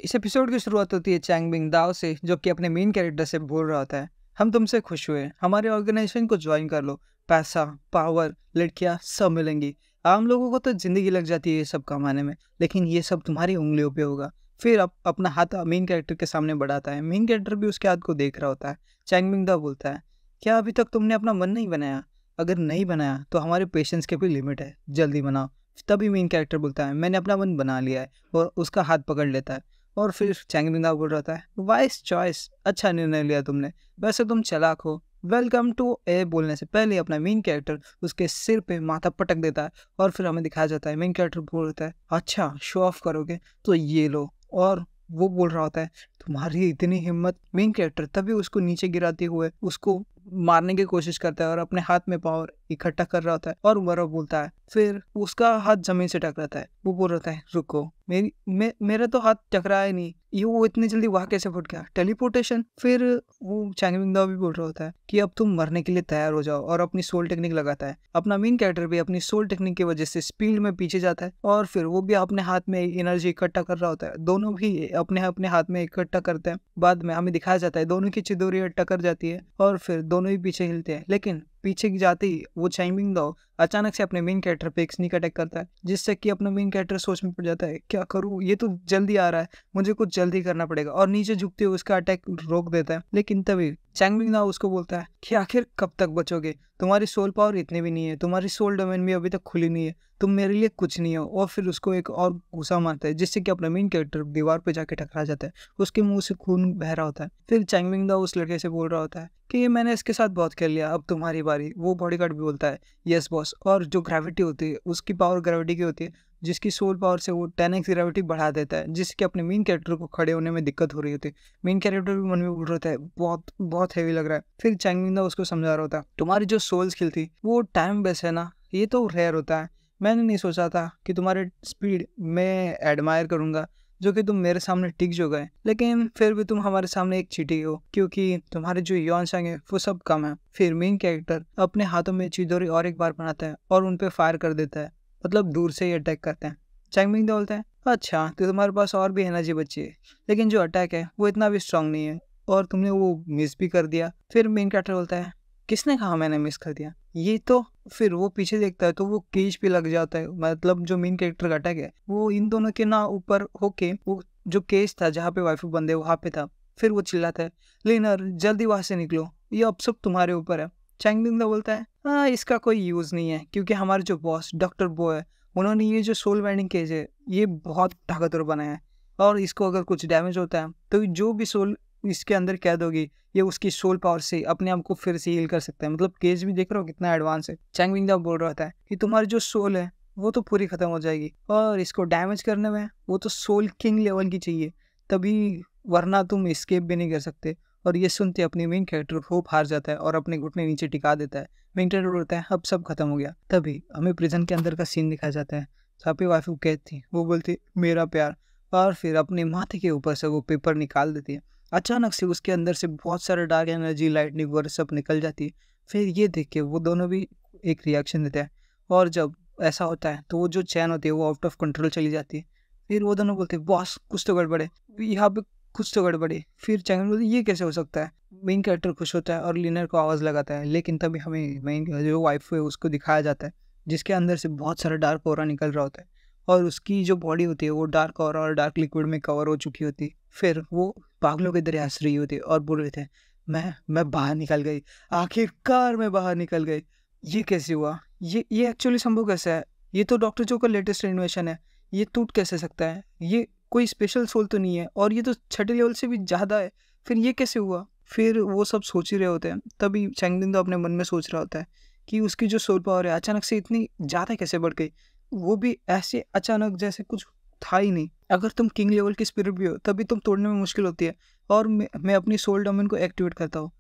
इस एपिसोड की शुरुआत होती है चैंगबिंग दाओ से, जो कि अपने मेन कैरेक्टर से बोल रहा होता है, हम तुमसे खुश हुए, हमारे ऑर्गेनाइजेशन को ज्वाइन कर लो। पैसा, पावर, लड़कियां सब मिलेंगी। आम लोगों को तो जिंदगी लग जाती है ये सब कमाने में, लेकिन ये सब तुम्हारी उंगलियों पे होगा। फिर अपना हाथ मेन कैरेक्टर के सामने बढ़ाता है। मेन कैरेक्टर भी उसके हाथ को देख रहा होता है। चैंगबिंग दाओ बोलता है, क्या अभी तक तुमने अपना मन नहीं बनाया? अगर नहीं बनाया तो हमारे पेशेंस के भी लिमिट है, जल्दी बनाओ। तभी मेन कैरेक्टर बोलता है, मैंने अपना मन बना लिया है, और उसका हाथ पकड़ लेता है। और फिर चैंगबिंग बोल रहा है, वाइस चॉइस, अच्छा निर्णय लिया तुमने, वैसे तुम चालाक हो। वेलकम टू ए बोलने से पहले अपना मेन कैरेक्टर उसके सिर पे माथा पटक देता है। और फिर हमें दिखाया जाता है मेन कैरेक्टर बोलता है, अच्छा शो ऑफ करोगे तो ये लो। और वो बोल रहा होता है, तुम्हारी इतनी हिम्मत। मेन कैरेक्टर तभी उसको नीचे गिराते हुए उसको मारने की कोशिश करता है और अपने हाथ में पावर इकट्ठा कर रहा होता है और वह बोलता है। फिर उसका हाथ जमीन से टकराता है। वो बोल रहा है, रुको, मेरा तो हाथ टकराया ही नहीं, ये वो इतनी जल्दी वहां कैसे फुट गया? टेलीपोर्टेशन। फिर वो चैंगबिंग दाओ भी बोल रहा होता है कि अब तुम मरने के लिए तैयार हो जाओ, और अपनी सोल टेक्निक लगाता है। अपना मेन कैरेक्टर भी अपनी सोल टेक्निक की वजह से स्पीड में पीछे जाता है, और फिर वो भी अपने हाथ में एनर्जी इकट्ठा कर रहा होता है। दोनों भी अपने अपने हाथ में इकट्ठा करते हैं। बाद में हमें दिखाया जाता है दोनों की चिदोरी टक्कर जाती है और फिर दोनों ही पीछे हिलते हैं। लेकिन पीछे की जाते ही वो चैंगबिंग दाओ अचानक से अपने मेन कैरेक्टर पे एक स्नीक अटैक करता है, जिससे कि अपना मेन कैरेक्टर सोच में पड़ जाता है, क्या करूँ, ये तो जल्दी आ रहा है, मुझे कुछ जल्दी करना पड़ेगा, और नीचे झुकते हुए उसका अटैक रोक देता है। लेकिन तभी चैंगबिंग दाओ उसको बोलता है कि आखिर कब तक बचोगे? तुम्हारी सोल पावर इतनी भी नहीं है, तुम्हारी सोल डोमेन भी अभी तक खुली नहीं है, तुम मेरे लिए कुछ नहीं हो। और फिर उसको एक और घूसा मारता है, जिससे कि अपना मेन कैरेक्टर दीवार पे जाके टकरा जाता है। उसके मुंह से खून बह रहा होता है। फिर चैंगबिंग दाओ उस लड़के से बोल रहा होता है कि ये मैंने इसके साथ बहुत खेल लिया, अब तुम्हारी बारी। वो बॉडीगार्ड भी बोलता है, यस बॉस। और जो ग्रेविटी होती है उसकी पावर ग्रेविटी की होती है, जिसकी सोल पावर से वो 10x ग्रेविटी बढ़ा देता है, जिसके अपने मेन कैरेक्टर को खड़े होने में दिक्कत हो रही होती है। मेन कैरेक्टर भी मन में बोल रहा है, बहुत बहुत हैवी लग रहा है। फिर चैंगबिंग दाओ उसको समझा रहा होता है, तुम्हारी जो सोल स्किल थी वो टाइम बेस है ना, ये तो रेयर होता है। मैंने नहीं सोचा था कि तुम्हारे स्पीड में एडमायर करूंगा, जो कि तुम मेरे सामने टिक जो गए, लेकिन फिर भी तुम हमारे सामने एक चीटी हो, क्योंकि तुम्हारे जो यौनशंग है वो सब कम है। फिर मेन कैरेक्टर अपने हाथों में चिदोरी और एक बार बनाता है और उन पे फायर कर देता है, मतलब दूर से ही अटैक करते हैं। चैंगबिंग बोलता है, अच्छा तो तुम्हारे पास और भी एनर्जी बची है, लेकिन जो अटैक है वो इतना भी स्ट्रांग नहीं है, और तुमने वो मिस भी कर दिया। फिर मेन कैरेक्टर बोलता है, किसने कहा मैंने मिस कर दिया? ये तो। फिर वो पीछे देखता है तो वो केज पे लग जाता है, मतलब जो मेन कैरेक्टर का अटैक है वो इन दोनों के ना ऊपर होके वो जो केज था जहाँ पे वाइफू बंदे वहां पे था। फिर वो चिल्लाता है, लिनर जल्दी वहां से निकलो, ये अब सब तुम्हारे ऊपर है। चैंगबिंग बोलता है, हाँ इसका कोई यूज नहीं है, क्योंकि हमारे जो बॉस डॉक्टर बो है, उन्होंने ये जो सोल बाइंडिंग केज है ये बहुत ताकतवर बनाया है, और इसको अगर कुछ डैमेज होता है तो जो भी सोल इसके अंदर कैद होगी, ये उसकी सोल पावर से अपने आप को फिर से हील कर सकता है। मतलब केज भी देख रहे हो कितना एडवांस है। चैंगबिंग बोल रहा था कि तुम्हारी जो सोल है वो तो पूरी खत्म हो जाएगी, और इसको डैमेज करने में वो तो सोल किंग लेवल की चाहिए तभी, वरना तुम एस्केप भी नहीं कर सकते। और ये सुनते अपनी मेन कैरेक्टर होप हार जाता है और अपने घुटने नीचे टिका देता है। मेन कैरेक्टर बोलता है, अब सब खत्म हो गया। तभी हमें प्रिजन के अंदर का सीन दिखाया जाता है, जहाँ पे वाइफ कैद थी, वो बोलती मेरा प्यार, और फिर अपने माथे के ऊपर से वो पेपर निकाल देती है। अचानक से उसके अंदर से बहुत सारा डार्क एनर्जी, लाइटनिंग वगैरह सब निकल जाती है। फिर ये देख के वो दोनों भी एक रिएक्शन देते हैं, और जब ऐसा होता है तो वो जो चैन होती है वो आउट ऑफ कंट्रोल चली जाती है। फिर वो दोनों बोलते हैं, बॉस कुछ तो गड़बड़ है, यहाँ पे कुछ तो गड़बड़ है। फिर चैन बोलती है, ये कैसे हो सकता है? मेन कैरेक्टर खुश होता है और लिनर को आवाज़ लगाता है, लेकिन तभी हमें मेन जो वाइफ है उसको दिखाया जाता है, जिसके अंदर से बहुत सारा डार्क ऑरा निकल रहा होता है, और उसकी जो बॉडी होती है वो डार्क ऑरा और डार्क लिक्विड में कवर हो चुकी होती है। फिर वो पागलों की तरह हंस रही होती है और बोल रहे थे, मैं बाहर निकल गई, आखिरकार मैं बाहर निकल गई, ये कैसे हुआ? ये एक्चुअली संभव कैसे है? ये तो डॉक्टर जो का लेटेस्ट इन्वेंशन है, ये टूट कैसे सकता है? ये कोई स्पेशल सोल तो नहीं है, और ये तो छठे लेवल से भी ज़्यादा है, फिर ये कैसे हुआ? फिर वो सब सोच ही रहे होते हैं। तभी चैंगबिंग तो अपने मन में सोच रहा होता है कि उसकी जो सोल पावर है अचानक से इतनी ज़्यादा कैसे बढ़ गई, वो भी ऐसे अचानक जैसे कुछ था ही नहीं। अगर तुम किंग लेवल की स्पिरिट भी हो तभी तुम तोड़ने में मुश्किल होती है, और मैं अपनी सोल डोमेन को एक्टिवेट करता हूँ।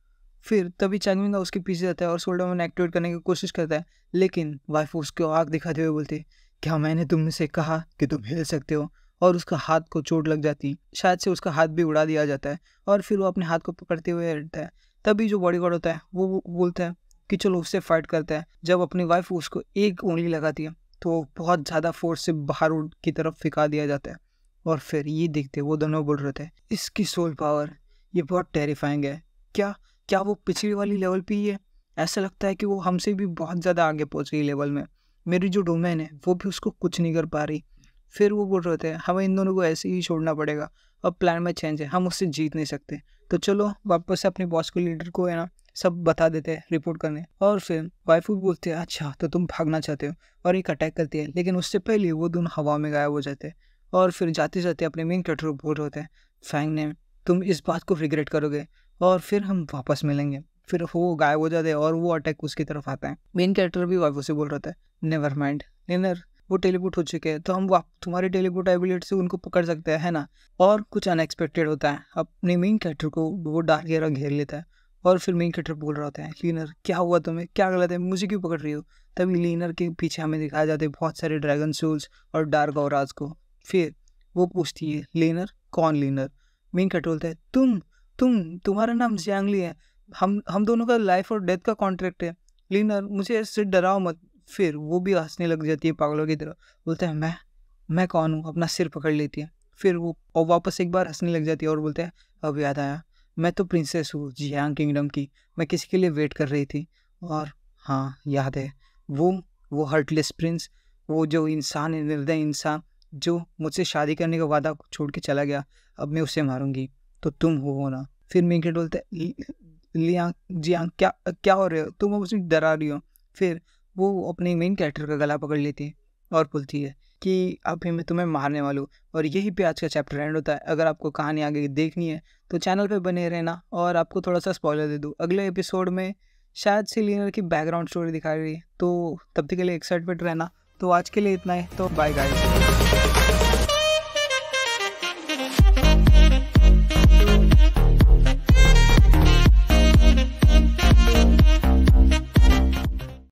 फिर तभी चैंगबिंग उसके पीछे जाता है और सोल डोमेन एक्टिवेट करने की कोशिश करता है, लेकिन वाइफ उसको आग दिखाते हुए बोलती है, क्या मैंने तुमसे कहा कि तुम हिल सकते हो? और उसका हाथ को चोट लग जाती, शायद से उसका हाथ भी उड़ा दिया जाता है, और फिर वो अपने हाथ को पकड़ते हुए रहता है। तभी जो बॉडीगार्ड होता है वो बोलता है कि चलो उससे फाइट करता है। जब अपनी वाइफ उसको एक उंगली लगाती है तो बहुत ज़्यादा फोर्स से बाहर की तरफ फेंका दिया जाता है। और फिर ये देखते वो दोनों बोल रहे थे, इसकी सोल पावर ये बहुत टेरिफाइंग है। क्या क्या वो पिछली वाली लेवल पे ही है? ऐसा लगता है कि वो हमसे भी बहुत ज़्यादा आगे पहुंच गई लेवल में। मेरी जो डोमेन है वो भी उसको कुछ नहीं कर पा रही। फिर वो बोल रहे थे, हमें इन दोनों को ऐसे ही छोड़ना पड़ेगा, अब प्लान में चेंज है, हम उससे जीत नहीं सकते। तो चलो वापस से अपने बॉस को, लीडर को है ना, सब बता देते हैं रिपोर्ट करने। और फिर वाइफू बोलते हैं, अच्छा तो तुम भागना चाहते हो, और एक अटैक करती है। लेकिन उससे पहले वो दोनों हवा में गायब हो जाते हैं। और फिर जाते जाते अपने मेन कैरेक्टर को बोल रहे होते हैं, फैंग ने, तुम इस बात को रिग्रेट करोगे और फिर हम वापस मिलेंगे। फिर वो गायब हो जाते हैं और वो अटैक उसकी तरफ आता है। मेन कैरेक्टर भी वाइफू से बोल रहा था, नेवर माइंड लिनर, वो टेलीपोर्ट हो चुके हैं तो हम तुम्हारी टेलीपोर्ट एबिलिटी से उनको पकड़ सकते हैं, है ना। और कुछ अनएक्सपेक्टेड होता है, अपने मेन कैरेक्टर को वो डार्क घेरा घेर लेता है। और फिर मेन कैरेक्टर बोल रहा होता है, लीनर क्या हुआ तुम्हें, क्या गलत है, मुझे क्यों पकड़ रही हो। तभी लीनर के पीछे हमें दिखाया जाते हैं बहुत सारे ड्रैगन सोल्स और डार्क औराज को। फिर वो पूछती है, लीनर कौन लीनर। मेन कैरेक्टर बोलता है, तुम्हारा नाम जियांगली है, हम दोनों का लाइफ और डेथ का कॉन्ट्रैक्ट है, लीनर मुझे इससे डराओ मत। फिर वो भी हंसने लग जाती है पागलों की तरह, बोलता है, मैं कौन हूँ, अपना सिर पकड़ लेती है। फिर वो और वापस एक बार हंसने लग जाती है और बोलते हैं, अब याद आया, मैं तो प्रिंसेस हूँ जियांग किंगडम की, मैं किसी के लिए वेट कर रही थी। और हाँ याद है, वो हर्टलेस प्रिंस, वो जो इंसान है, निर्दयी इंसान, जो मुझसे शादी करने का वादा छोड़ के चला गया, अब मैं उसे मारूंगी, तो तुम हो ना। फिर मिंकेट बोलते हैं, लियांग जियांग क्या हो रहे हो, तुम मुझे डरा रही हो। फिर वो अपने मेन कैरेक्टर का गला पकड़ लेती है और बोलती है कि अभी मैं तुम्हें मारने वाला हूँ। और यही पे आज का चैप्टर एंड होता है। अगर आपको कहानी आगे देखनी है तो चैनल पे बने रहना। और आपको थोड़ा सा स्पॉइलर दे दूँ, अगले एपिसोड में शायद से लीनर की बैकग्राउंड स्टोरी दिखा रही है, तो तब तक के लिए एक्साइटमेंट रहना। तो आज के लिए इतना है, तो बाय गाइस।